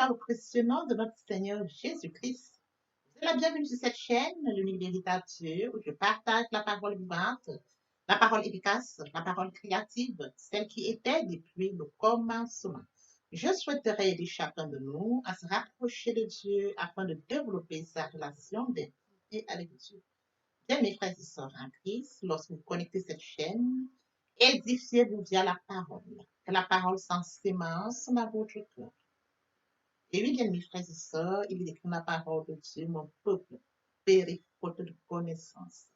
par le précieux nom de notre Seigneur Jésus-Christ. Vous êtes la bienvenue sur cette chaîne, l'unique véritable Dieu, où je partage la parole vivante, la parole efficace, la parole créative, celle qui était depuis le commencement. Je souhaiterais aider chacun de nous à se rapprocher de Dieu afin de développer sa relation d'intimité avec Dieu. Bien, mes frères et sœurs en Christ, lorsque vous connectez cette chaîne, édifiez-vous via la parole, que la parole s'ensémence dans votre cœur. Et oui, bien, mes frères et sœurs, il est écrit dans la parole de Dieu, mon peuple périt faute de connaissance.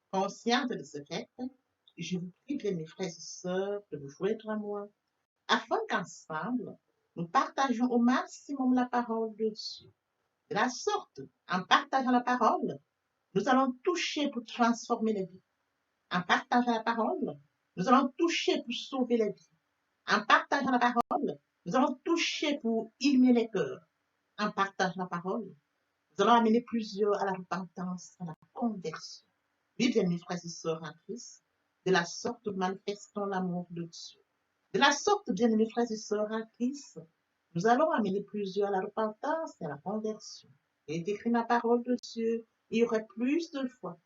Consciente de ce fait, je vous prie, bien, mes frères et sœurs, de vous joindre à moi, afin qu'ensemble, nous partageons au maximum la parole de Dieu. De la sorte, en partageant la parole, nous allons toucher pour transformer les vies. En partageant la parole, nous allons toucher pour sauver les vies. En partageant la parole, nous allons toucher pour illuminer les cœurs. En partageant la parole, nous allons amener plusieurs à la repentance, à la conversion. Oui, bien, mes frères et sœurs en Christ, de la sorte, nous manifestons l'amour de Dieu. De la sorte, bien, mes frères et sœurs en Christ, nous allons amener plusieurs à la repentance et à la conversion. Et d'écrire la parole de Dieu, il y aurait plus de joie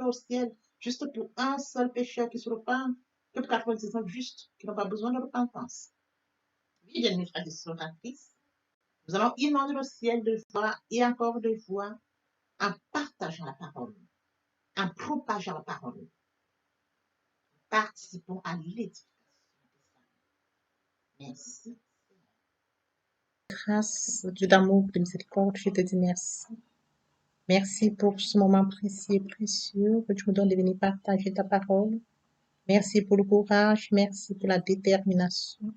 au ciel, juste pour un seul pécheur qui se repent, que pour 99 justes qui n'ont pas besoin de repentance. Oui, bien, mes frères et sœurs en Christ, nous allons inonder le ciel de joie et encore de joie en partageant la parole, en propageant la parole. Participons à l'édification des âmes. Merci. Grâce, Dieu d'amour, de miséricorde, je te dis merci. Merci pour ce moment précieux et précieux que tu me donnes de venir partager ta parole. Merci pour le courage, merci pour la détermination.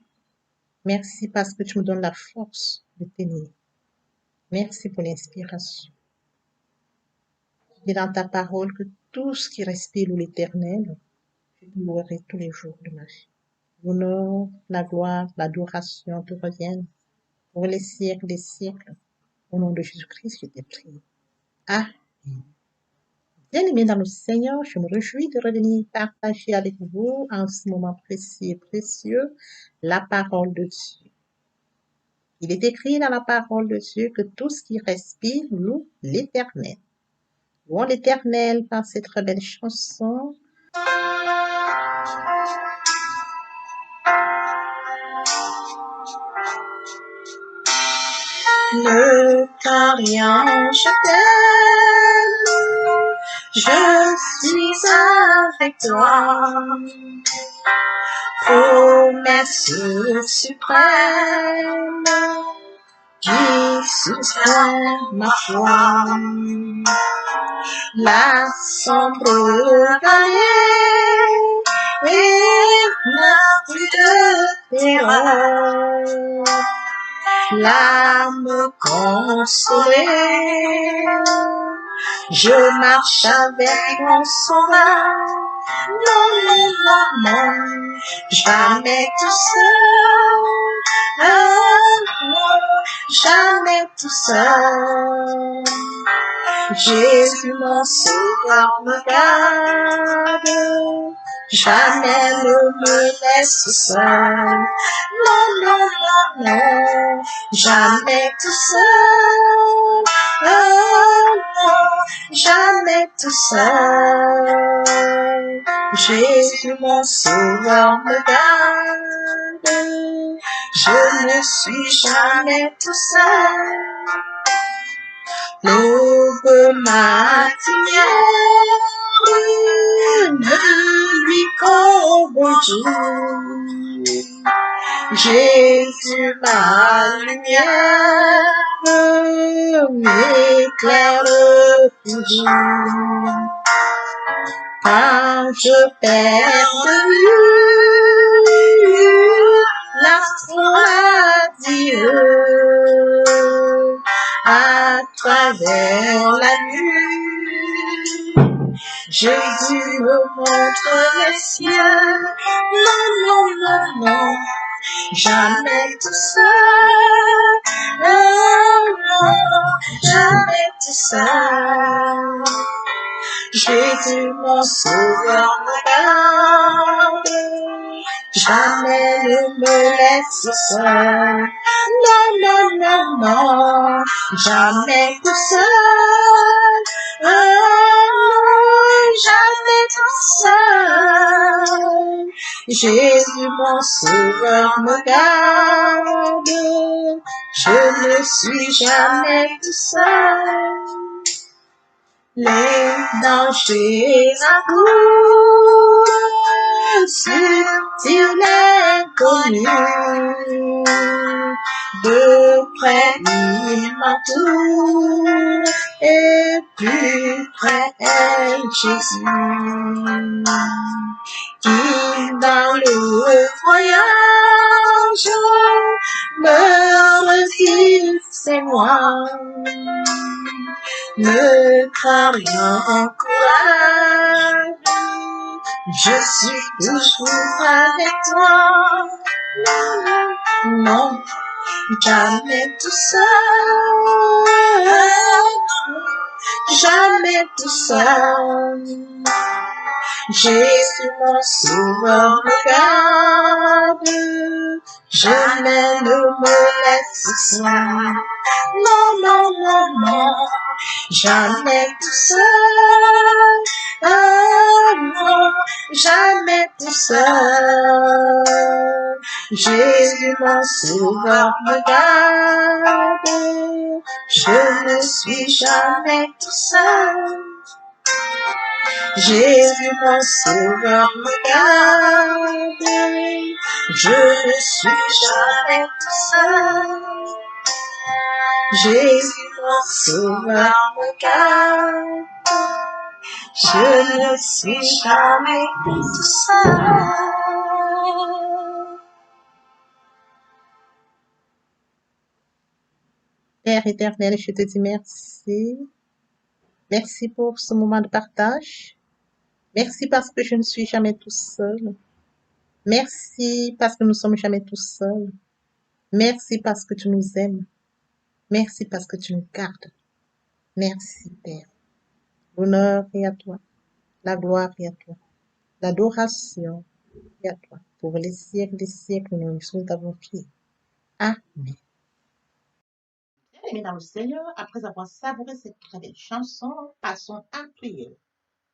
Merci parce que tu me donnes la force de tenir. Merci pour l'inspiration. Et dans ta parole que tout ce qui respire l'éternel, je te louerai tous les jours de ma vie. L'honneur, la gloire, l'adoration te reviennent pour les siècles des siècles. Au nom de Jésus-Christ, je t'ai prié. Amen. Bien-aimés dans le Seigneur, je me réjouis de revenir partager avec vous en ce moment précis et précieux la parole de Dieu. Il est écrit dans la parole de Dieu que tout ce qui respire loue l'Éternel. Louons l'Éternel par cette très belle chanson. Ne crains rien, je t'aime, je suis avec toi. Promesse suprême qui soutient ma foi. La sombre vallée n'a plus de terreur. L'âme consolée, je marche avec mon sauveur. Non, non, non, non, jamais tout seul. Non, jamais tout seul. Jésus mon sauveur me garde, jamais ne me laisse seul. Non, non, non, non, jamais tout seul. Non, jamais tout seul. Jésus mon sauveur me garde, je ne suis jamais tout seul. L'aube matinière ne lui qu'au bonjour. Jésus ma lumière m'éclaire toujours. Quand je perds de vue la foi Dieu, à travers la nuit, Jésus me montre les cieux. Non, non, non, non, jamais tout seul. Non, non, jamais tout seul. Jésus mon sauveur me garde, jamais ne me laisse seul. Non, non, non, non, jamais tout seul. Non, jamais tout seul. Jésus, mon sauveur, me garde. Je ne suis jamais tout seul. Les dangers accourent sur l'inconnu. De près il m'entoure et plus près est Jésus. Qui dans le voyage me retire, c'est moi. Ne crains rien, encourage. Je suis toujours avec toi. Non, jamais tout seul. Jamais tout seul. Jésus, mon sauveur, me garde. Jamais ne me laisse seul. Non, non, non, non. Jamais tout seul. Non, jamais tout seul. Jésus, mon sauveur, me garde. Je ne suis jamais tout seul. Jésus, mon sauveur, me garde. Je ne suis jamais tout seul. Jésus, mon sauveur, me garde. Je ne suis jamais tout seul. Père éternel, je te dis merci. Merci pour ce moment de partage. Merci parce que je ne suis jamais tout seul. Merci parce que nous sommes jamais tout seuls. Merci parce que tu nous aimes. Merci parce que tu nous gardes. Merci, Père. L'honneur est à toi. La gloire est à toi. L'adoration est à toi. Pour les siècles des siècles, nous t'avons prié. Amen. Bien-aimés dans le Seigneur, après avoir savouré cette très belle chanson, passons à prier.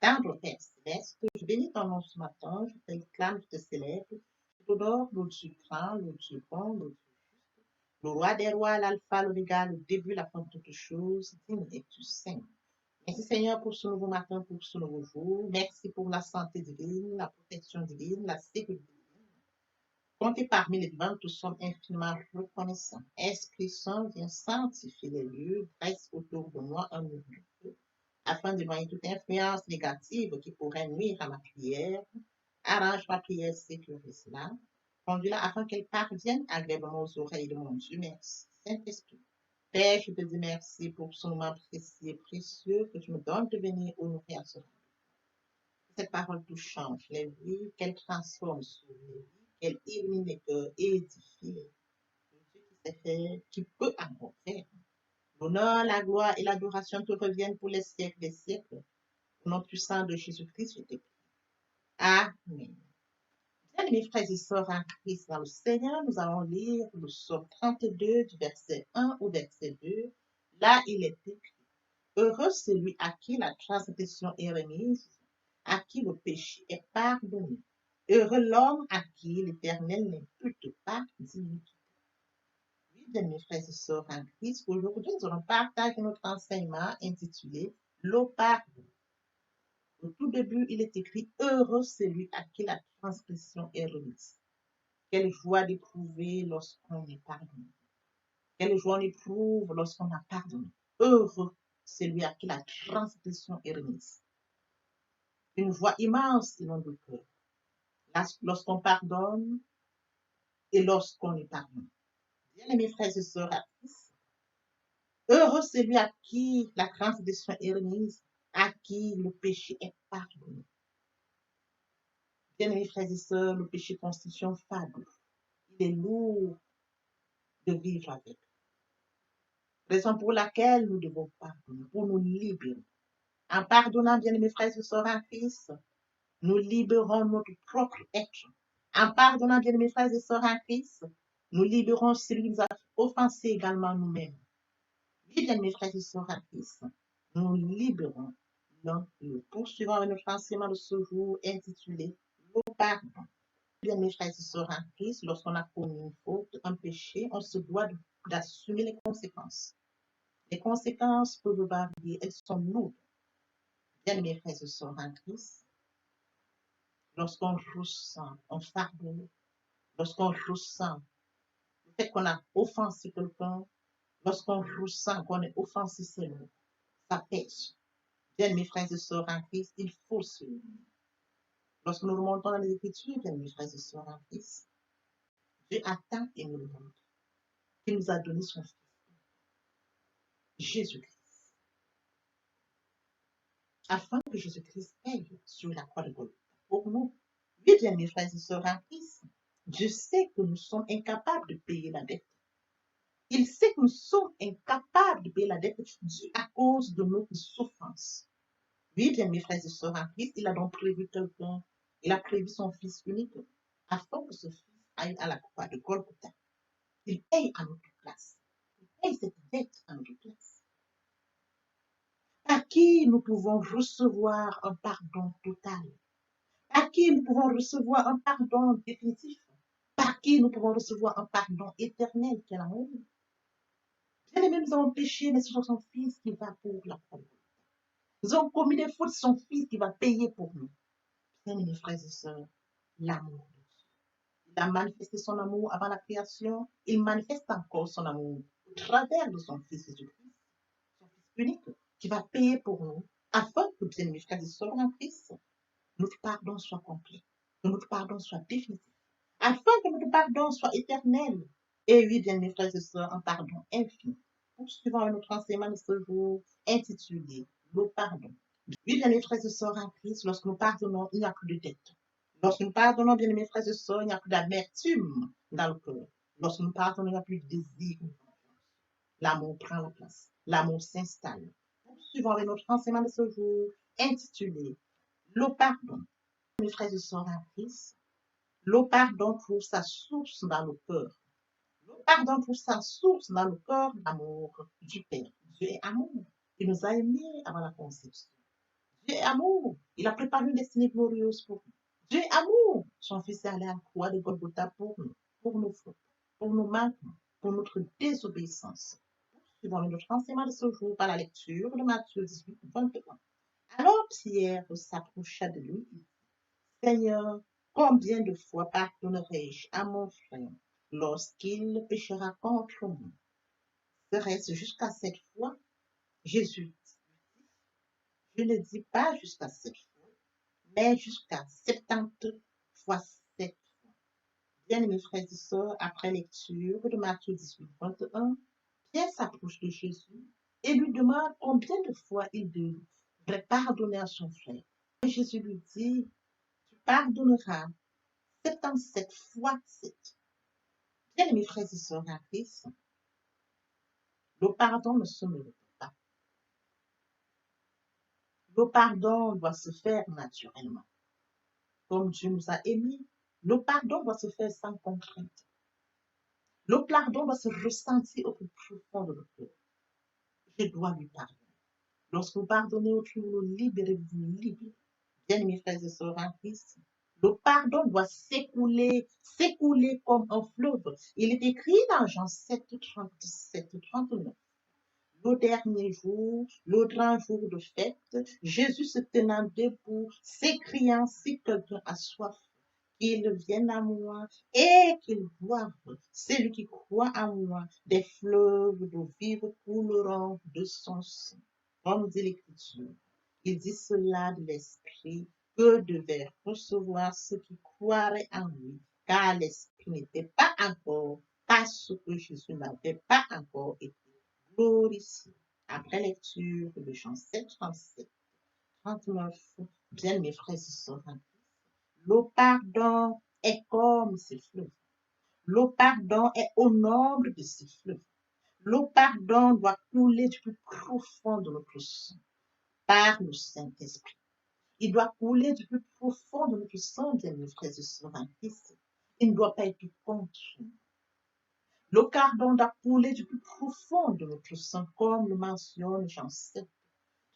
Tendre Père céleste, je bénis ton nom ce matin, je t'acclame, je te célèbre, je t'honore, l'autre suprême, l'autre suprême, l'autre le roi des rois, l'alpha, l'oméga, le début, la fin de toutes choses, digne es-tu Saint. Merci Seigneur pour ce nouveau matin, pour ce nouveau jour. Merci pour la santé divine, la protection divine, la sécurité divine. Comptez parmi les vivants, nous sommes infiniment reconnaissants. Esprit Saint, viens sanctifier les lieux, dresse autour de moi un mur de feu, afin d'éloigner toute influence négative qui pourrait nuire à ma prière. Arrange ma prière, sécurise cela. Conduis-la afin qu'elle parvienne agréablement aux oreilles de mon Dieu. Merci. Saint-Esprit. Père, je te dis merci pour ce moment précieux et précieux que tu me donnes de venir honorer à ce moment. Cette parole tout change les vies, qu'elle transforme sur les vies, qu'elle illumine les cœurs et édifie les vies. Le Dieu qui sait faire, qui peut encore faire. L'honneur, la gloire et l'adoration te reviennent pour les siècles des siècles. Au nom puissant de Jésus-Christ, je te prie. Amen. Bien, mes frères et sœurs en Christ dans le Seigneur, nous allons lire le psaume 32 du verset 1 au verset 2. Là, il est écrit, heureux celui à qui la transgression est remise, à qui le péché est pardonné. Heureux l'homme à qui l'Éternel n'impute pas d'iniquité. Oui, bien, mes frères et sœurs en Christ, aujourd'hui, nous allons partager notre enseignement intitulé Le pardon. Au tout début, il est écrit heureux celui à qui la transgression est remise. Quelle joie d'éprouver lorsqu'on est pardonné. Quelle joie on éprouve lorsqu'on a pardonné. Heureux celui à qui la transgression est remise. Une joie immense dans le cœur. Lorsqu'on pardonne et lorsqu'on est pardonné. Bien, mes frères et sœurs à Christ, heureux celui à qui la transgression est remise, à qui le péché est pardonné. Bien, mes frères et sœurs, le péché constitue un fardeau. Il est lourd de vivre avec. Raison pour laquelle nous devons pardonner, pour nous libérer. En pardonnant, bien mes frères et sœurs en Christ, nous libérons notre propre être. En pardonnant, bien mes frères et sœurs en Christ, Nous libérons celui qui nous a offensé également nous-mêmes. Oui, bien, mes frères et sœurs en Christ, nous libérons. Donc, nous poursuivons avec notre enseignement de ce jour intitulé Le pardon. Bien, mes frères et sœurs en Christ, lorsqu'on a commis une faute, un péché, on se doit d'assumer les conséquences. Les conséquences peuvent varier, elles sont lourdes. Bien, mes frères et sœurs en Christ, lorsqu'on ressent un fardeau, lorsqu'on ressent le fait qu'on a offensé quelqu'un, lorsqu'on ressent qu'on est offensé, c'est nous, ça pèse. Bien, mes frères et sœurs en Christ, il faut se lever. Lorsque nous remontons dans les Écritures, bien, mes frères et sœurs en Christ, Dieu a tant aimé le monde qu'il nous a donné son Fils, Jésus-Christ, afin que Jésus-Christ paye sur la croix de Golgotha pour nous. Oui, bien, mes frères et sœurs en Christ, Dieu sait que nous sommes incapables de payer la dette. Il sait que nous sommes incapables de payer la dette à cause de notre souffrance. Oui, bien, mes frères et sœurs en Christ, il a donc prévu quelqu'un. Il a prévu son Fils unique afin que ce Fils aille à la croix de Golgotha. Il paye à notre place. Il paye cette dette à notre place. Par qui nous pouvons recevoir un pardon total. Par qui nous pouvons recevoir un pardon définitif. Par qui nous pouvons recevoir un pardon éternel. Quel amour. Bien aimé, nous avons péché, mais c'est son Fils qui va pour la croix. Nous avons commis des fautes, c'est son Fils qui va payer pour nous. Bien aimés frères et sœurs, l'amour de Dieu. Il a manifesté son amour avant la création. Il manifeste encore son amour au travers de son Fils Jésus-Christ, son Fils unique, qui va payer pour nous, afin que, bien aimés frères et sœurs en Christ, notre pardon soit complet, que notre pardon soit définitif, afin que notre pardon soit éternel. Et oui, bien aimés frères et sœurs, un pardon infini. Poursuivons notre enseignement de ce jour intitulé Le pardon. Oui, bien aimés frères et sœurs en Christ, lorsque nous pardonnons, il n'y a plus de dette. Lorsque nous pardonnons, bien aimés frères et sœurs, il n'y a plus d'amertume dans le cœur. Lorsque nous pardonnons, il n'y a plus de désir. L'amour prend la place. L'amour s'installe. Poursuivons avec notre enseignement de ce jour intitulé Le pardon. Mes frères et sœurs en Christ, le pardon trouve sa source dans le cœur. Le pardon trouve sa source dans le cœur d'amour du Père. Dieu est amour. Il nous a aimés avant la conception. Dieu est amour. Il a préparé une destinée glorieuse pour nous. Dieu est amour. Son Fils est allé à la croix de Golgotha pour nous, pour nos fautes, pour nos manquements, pour notre désobéissance. Suivons notre enseignement de ce jour par la lecture de Matthieu 18, 21. Alors Pierre s'approcha de lui et dit, Seigneur, combien de fois pardonnerai-je à mon frère lorsqu'il péchera contre moi? Serait-ce jusqu'à 7 fois? Jésus dit, je ne dis pas jusqu'à 7 fois, mais jusqu'à 70 fois 7 fois. Bien, mes frères et sœurs, après lecture de Matthieu 18, 21, Pierre s'approche de Jésus et lui demande combien de fois il devrait pardonner à son frère. Et Jésus lui dit, tu pardonneras 77 fois 7. Bien, mes frères et sœurs en Christ, le pardon ne se mérite pas. Le pardon doit se faire naturellement. Comme Dieu nous a aimés, le pardon doit se faire sans contrainte. Le pardon doit se ressentir au plus profond de notre cœur. Je dois lui pardonner. Lorsque vous pardonnez autrui, vous le libérez, vous vous libérez. Bien, mes frères et sœurs en Christ, le pardon doit s'écouler comme un fleuve. Il est écrit dans Jean 7, 37, 39. Le dernier jour, le grand jour de fête, Jésus se tenant debout, s'écriant, si quelqu'un a soif, qu'il vienne à moi et qu'il boive. Celui qui croit en moi, des fleuves d'eau vive couleront de son sang. Comme dit l'Écriture, il dit cela de l'Esprit que devait recevoir ceux qui croiraient en lui, car l'Esprit n'était pas encore, parce que Jésus n'avait pas encore été glorifié. Après lecture de Jean 7, 37, 39, bien mes frères et sœurs, le pardon est comme ces fleuves. Le pardon est au nombre de ces fleuves. Le pardon doit couler du plus profond de notre sang par le Saint-Esprit. Il doit couler du plus profond de notre sang, bien mes frères et sœurs en Christ. Il ne doit pas être contre nous. Le pardon doit couler du plus profond de notre sang, comme le mentionne Jean 7,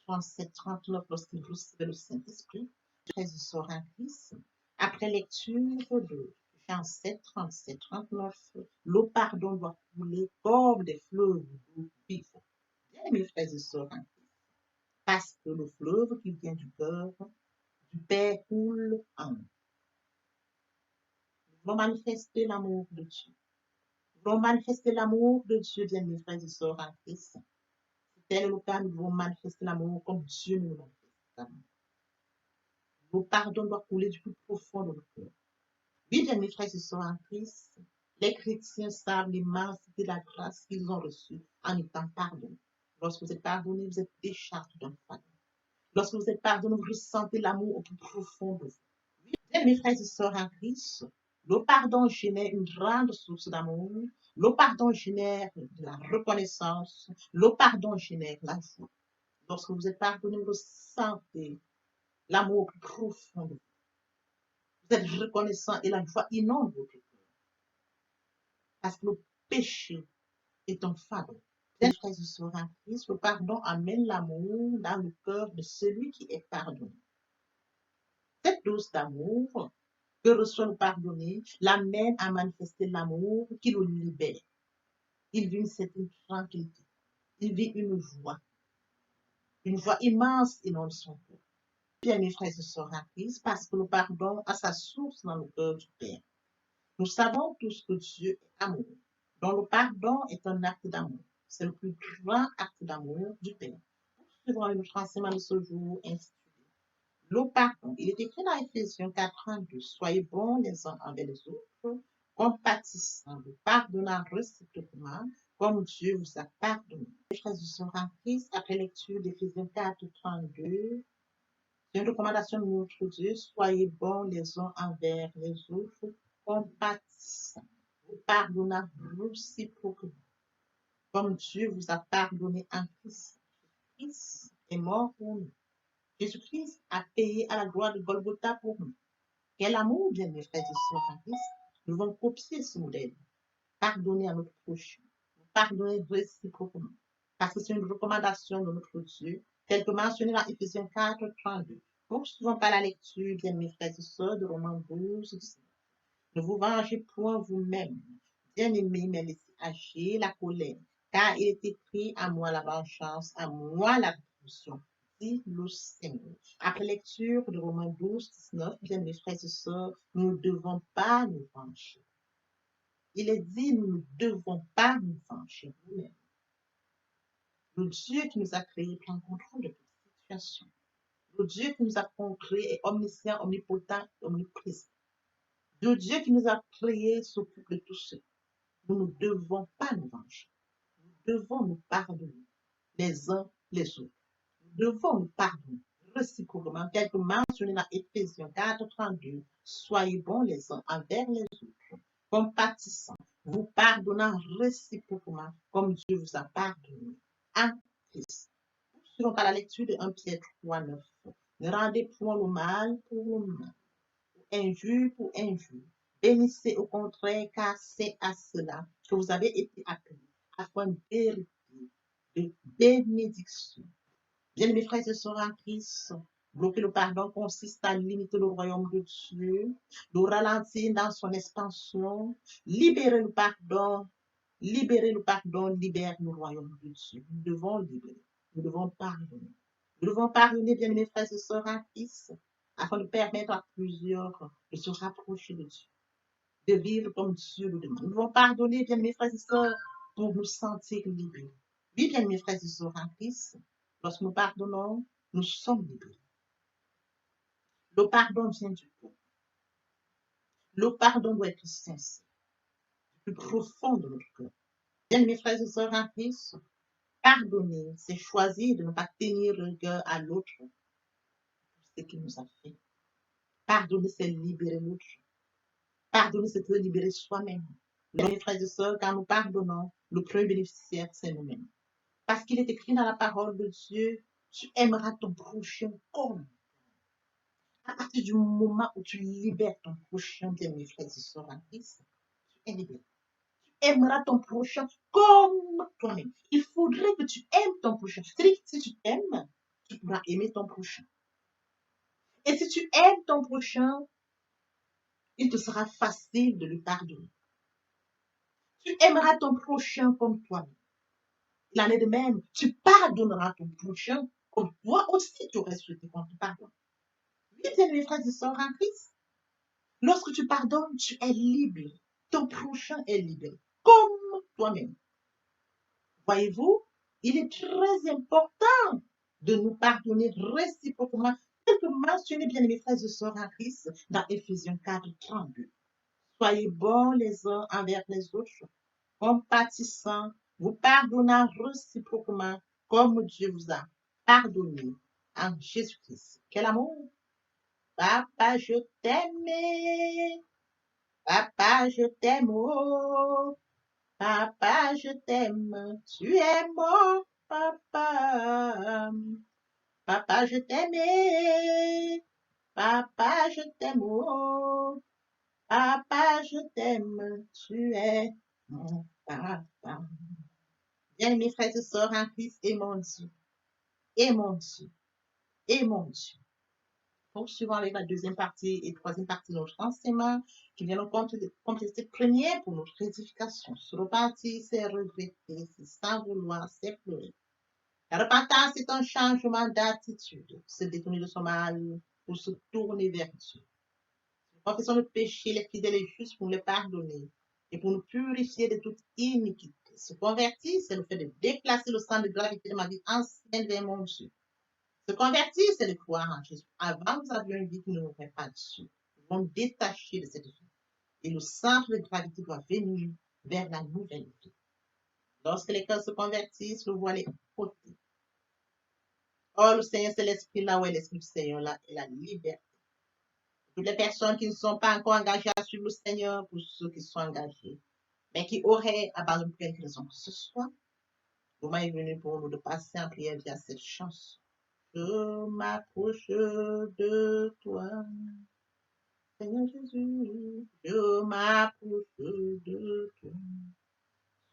37, 39, lorsqu'il recevait le Saint-Esprit. Frères et sœurs en Christ, après lecture de Jean 7, 37, 39, le pardon doit couler comme des fleuves d'eau vive. Bien, mes frères et sœurs en Christ, parce que le fleuve qui vient du cœur du Père coule en nous. Nous voulons manifester l'amour de Dieu. Nous voulons manifester l'amour de Dieu, bien, mes frères et sœurs en Christ. Si tel est le cas, nous devons manifester l'amour comme Dieu nous manifeste. Le pardon doit couler du plus profond de notre cœur. Oui, bien, mes frères et sœurs en Christ, les chrétiens savent l'immensité de la grâce qu'ils ont reçue en étant pardonnés. Lorsque vous êtes pardonné, vous êtes déchargé d'un fardeau. Lorsque vous êtes pardonné, vous ressentez l'amour au plus profond de vous. Oui, bien, mes frères et sœurs en Christ, le pardon génère une grande source d'amour. Le pardon génère de la reconnaissance. Le pardon génère la joie. Lorsque vous êtes pardonné, vous ressentez l'amour au plus profond de vous. Vous êtes reconnaissant et la joie inonde votre cœur. Parce que le péché est un fardeau. Bien, frères et sœurs en Christ, le pardon amène l'amour dans le cœur de celui qui est pardonné. Cette dose d'amour que reçoit le pardonné l'amène à manifester l'amour qui le libère. Il vit une certaine tranquillité. Il vit une joie immense inonde son cœur. Bien, mes frères et sœurs en Christ, parce que le pardon a sa source dans le cœur du Père. Nous savons tous que Dieu est amour, dont le pardon est un acte d'amour. C'est le plus grand acte d'amour du Père. Poursuivons le enseignement de ce jour intitulé le pardon. Il est écrit dans Éphésiens 4:32. Soyez bons les uns envers les autres, compatissants, pardonnant réciproquement, comme Dieu vous a pardonné. Les frères et sœurs en Christ, après lecture d'Éphésiens 4:32, c'est une recommandation de notre Dieu. Soyez bons les uns envers les autres, compatissants, pardonnant réciproquement, comme Dieu vous a pardonné en Christ. Christ est mort pour nous. Jésus-Christ a payé à la gloire de Golgotha pour nous. Quel amour, bien mes frères et sœurs en Christ. Nous devons copier ce modèle. Pardonner à notre prochain. Pardonner réciproquement. Parce que c'est une recommandation de notre Dieu, telle que mentionnée dans Éphésiens 4:32. Poursuivons par la lecture, bien mes frères et sœurs, de Romains 12. Ne vous vengez point vous-même, bien-aimés, mais laissez agir la colère, car il est écrit à moi la vengeance, à moi la rétribution, dit le Seigneur. Après lecture de Romains 12:19, bien mes frères et sœurs, nous ne devons pas nous venger. Il est dit, nous ne devons pas nous venger nous-mêmes. Le Dieu qui nous a créés prend contrôle de toute situation. Le Dieu qui nous a créés est omniscient, omnipotent, omniprésent. Le Dieu qui nous a créés s'occupe de tout cela. Nous ne devons pas nous venger. Nous devons nous pardonner les uns les autres. Nous devons nous pardonner réciproquement, tel que mentionné dans Éphésiens 4:32. Soyez bons les uns envers les autres, compatissants, vous pardonnant réciproquement, comme Dieu vous a pardonné en Christ. Suivons par la lecture de 1 Pierre 3:9. Ne rendez point le mal pour le mal, injure pour injure. Bénissez au contraire, car c'est à cela que vous avez été appelés, afin d'hériter de bénédictions. Bien, mes frères et sœurs en Christ, bloquer le pardon consiste à limiter le royaume de Dieu, le ralentir dans son expansion, libérer le pardon, libère le royaume de Dieu. Nous devons libérer, nous devons pardonner. Nous devons pardonner, bien, mes frères et sœurs en Christ, afin de permettre à plusieurs de se rapprocher de Dieu, de vivre comme Dieu le demande. Nous devons pardonner, bien, mes frères et sœurs, pour nous sentir libres. Oui, bien, mes frères et sœurs en Christ, lorsque nous pardonnons, nous sommes libres. Le pardon vient du cœur. Le pardon doit être sincère, le plus profond de notre cœur. Bien, mes frères et sœurs en Christ, pardonner, c'est choisir de ne pas tenir rigueur à l'autre pour ce qu'il nous a fait. Pardonner, c'est libérer l'autre. Pardonner, c'est se libérer soi-même. Mes frères et sœurs, quand nous pardonnons, le premier bénéficiaire, c'est nous-mêmes. Parce qu'il est écrit dans la parole de Dieu, tu aimeras ton prochain comme. À partir du moment où tu libères ton prochain, bien mes frères et sœurs en Christ, tu es libéré. aimeras ton prochain comme toi-même. Il faudrait que tu aimes ton prochain. C'est-à-dire que si tu t'aimes, tu pourras aimer ton prochain. Et si tu aimes ton prochain, il te sera facile de lui pardonner. Tu aimeras ton prochain comme toi-même. Il en est de même. Tu pardonneras ton prochain comme toi aussi tu aurais souhaité qu'on te pardonne. Oui, bien mes frères et sœurs en Christ. Lorsque tu pardonnes, tu es libre. Ton prochain est libre. Comme toi-même. Voyez-vous, il est très important de nous pardonner réciproquement, tel que mentionné, bien mes frères et sœurs en Christ, dans Éphésiens 4, 32. Soyez bons les uns envers les autres, compatissants, vous pardonnant réciproquement, comme Dieu vous a pardonné en Jésus-Christ. Quel amour! Papa, je t'aime. Papa, je t'aime. Oh, papa, je t'aime. Tu es mon papa. Papa, je t'aime. Papa, je t'aime. Oh, papa, je t'aime. Tu es mon papa. Bien, mes frères et sœurs en Christ, et mon Dieu, et mon Dieu, et mon Dieu. Poursuivons avec la deuxième partie et troisième partie de notre enseignement qui vient nous compléter première pour notre édification. Se repentir, c'est regretter, c'est sans vouloir, c'est pleurer. La repentance est un changement d'attitude, se détourner de son mal pour se tourner vers Dieu. Confessons le péché, les fidèles et justes pour les pardonner et pour nous purifier de toute iniquité. Se convertir, c'est le fait de déplacer le centre de gravité de ma vie ancienne vers mon Dieu. Se convertir, c'est de croire en Jésus. Avant, nous avions une vie qui ne nous fait pas dessus. Nous devons détacher de cette vie. Et le centre de gravité doit venir vers la nouvelle vie. Lorsque les cœurs se convertissent, le voile est ôté. Or, le Seigneur, c'est l'Esprit, là où est l'Esprit du Seigneur, là est la liberté. Toutes les personnes qui ne sont pas encore engagées à suivre le Seigneur, pour ceux qui sont engagés, mais qui auraient abandonné pour quelque raison que ce soit, le moment est venu pour nous de passer en prière via cette chanson. Je m'approche de toi, Seigneur Jésus, je m'approche de toi,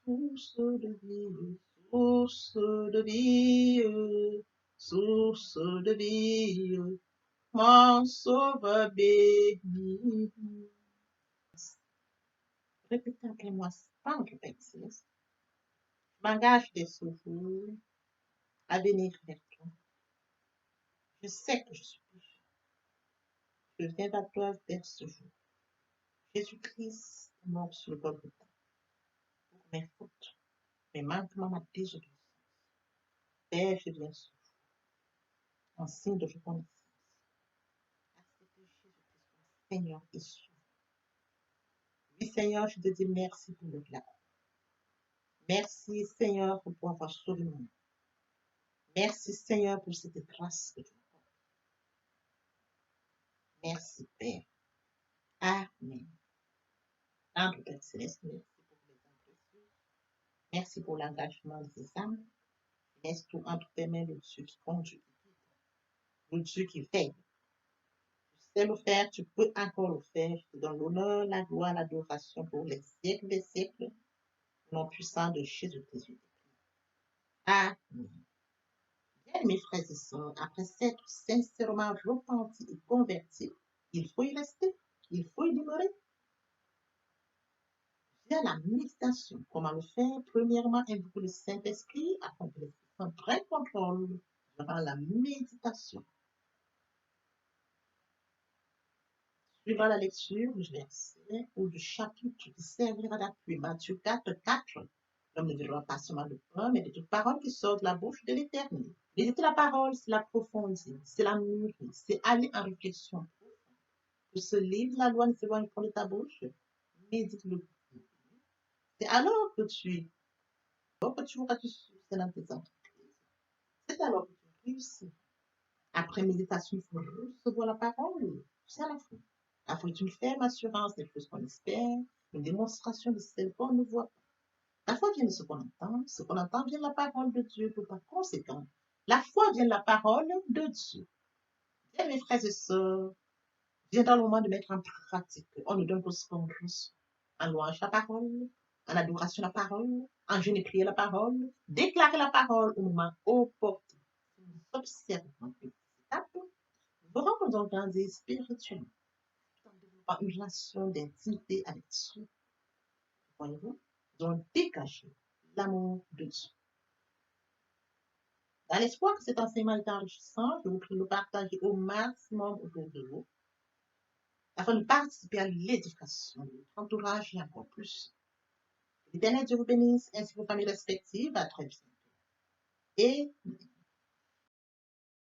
source de vie, source de vie, source de vie, mon sauveur béni. Répétez après moi sans que j'existe. Je m'engage dès ce jour à venir vers toi. Je sais que je suis pécheur. Je viens à toi vers ce jour. Jésus-Christ est mort sur le Golgotha pour mes fautes, mes manquements, ma désobéissance. Père, je viens ce jour en signe de reconnaissance. Accepter Jésus-Christ comme Seigneur et Sauveur. Oui, Seigneur, je te dis merci pour le plat. Merci, Seigneur, pour avoir sauvé mon âme. Merci, Seigneur, pour cette grâce que tu m'accordes. Merci, Père. Amen. Notre Père Céleste, merci pour les âmes précieuses. Merci pour l'engagement de ces âmes. Laisse tout entre tes mains, le Dieu qui conduit, le Dieu qui veille. Tu sais le faire, tu peux encore le faire. Je te donne l'honneur, la gloire, l'adoration pour les siècles des siècles. Au nom puissant de Jésus-Christ. Amen. Bien, mes frères et sœurs, après s'être sincèrement repenti et converti, il faut y rester, il faut y demeurer. Via la méditation, comment le faire? Premièrement, invoquer le Saint-Esprit afin que l'Esprit prenne contrôle durant la méditation. Suivant la lecture du verset ou du chapitre qui servira d'appui, Matthieu 4, 4. L'homme ne vivra pas seulement de pain, mais de toute parole qui sort de la bouche de l'Éternel. Méditer la parole, c'est la profondir, c'est la mûrir, c'est aller en réflexion. Que ce livre, la loi ne s'éloigne pas de ta bouche, médite-le. C'est alors que tu auras du succès dans tes entreprises. C'est alors que tu réussis. Après méditation, il faut recevoir la parole. C'est à la fin. La foi est une ferme assurance des choses qu'on espère, une démonstration de celles qu'on ne voit pas. La foi vient de ce qu'on entend vient de la parole de Dieu. Par conséquent, la foi vient de la parole de Dieu. Bien, mes frères et sœurs, vient dans le moment de mettre en pratique. On nous donne que ce qu'on reçoit. En louange la parole, en adoration la parole, en jeûne et prier la parole, déclarer la parole au moment opportun. Si nous observons ces étapes, nous aurons donc grandir spirituellement, tout en développant une relation d'intimité avec Dieu. Voyez-vous, nous allons dégager l'amour de Dieu. Dans l'espoir que cet enseignement est enrichissant, je vous prie de le partager au maximum autour de vous, afin de participer à l'édification de votre entourage et encore plus. L'Éternel Dieu vous bénisse, ainsi que vos familles respectives. À très bientôt. Et